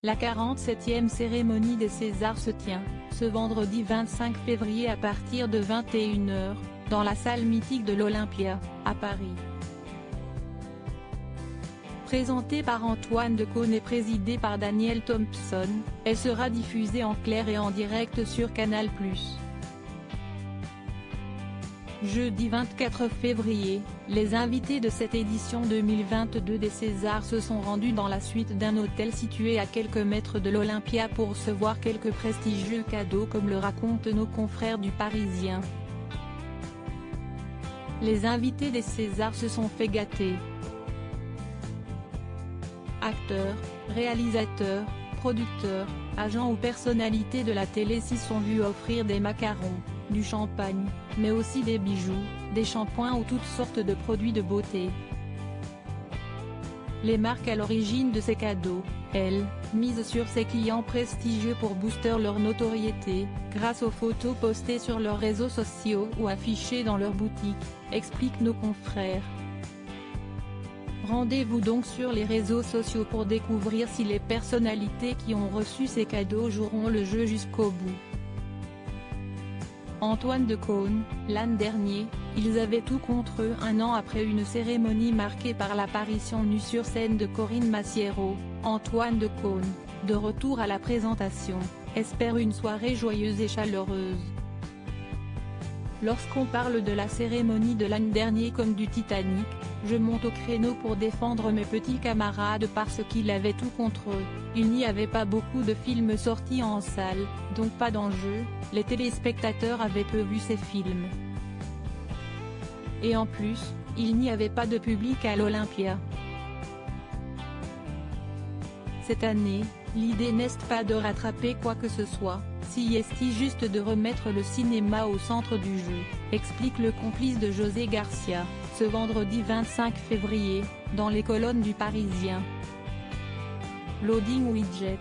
La 47e cérémonie des Césars se tient, ce vendredi 25 février à partir de 21 h, dans la salle mythique de l'Olympia, à Paris. Présentée par Antoine Decaune et présidée par Daniel Thompson, elle sera diffusée en clair et en direct sur Canal+. Jeudi 24 février, les invités de cette édition 2022 des Césars se sont rendus dans la suite d'un hôtel situé à quelques mètres de l'Olympia pour recevoir quelques prestigieux cadeaux comme le racontent nos confrères du Parisien. Les invités des Césars se sont fait gâter. Acteurs, réalisateurs, producteurs, agents ou personnalités de la télé s'y sont vus offrir des macarons, du champagne, mais aussi des bijoux, des shampoings ou toutes sortes de produits de beauté. Les marques à l'origine de ces cadeaux, elles, misent sur ces clients prestigieux pour booster leur notoriété, grâce aux photos postées sur leurs réseaux sociaux ou affichées dans leurs boutiques, expliquent nos confrères. Rendez-vous donc sur les réseaux sociaux pour découvrir si les personnalités qui ont reçu ces cadeaux joueront le jeu jusqu'au bout. Antoine Decaune, l'an dernier, ils avaient tout contre eux un an après une cérémonie marquée par l'apparition nue sur scène de Corinne Massiero. Antoine Decaune, de retour à la présentation, espère une soirée joyeuse et chaleureuse. Lorsqu'on parle de la cérémonie de l'an dernier comme du Titanic, je monte au créneau pour défendre mes petits camarades parce qu'ils avaient tout contre eux. Il n'y avait pas beaucoup de films sortis en salle, donc pas d'enjeu, les téléspectateurs avaient peu vu ces films. Et en plus, il n'y avait pas de public à l'Olympia. Cette année, l'idée n'est pas de rattraper quoi que ce soit, si est juste de remettre le cinéma au centre du jeu, explique le complice de José Garcia, ce vendredi 25 février, dans les colonnes du Parisien. Loading Widget.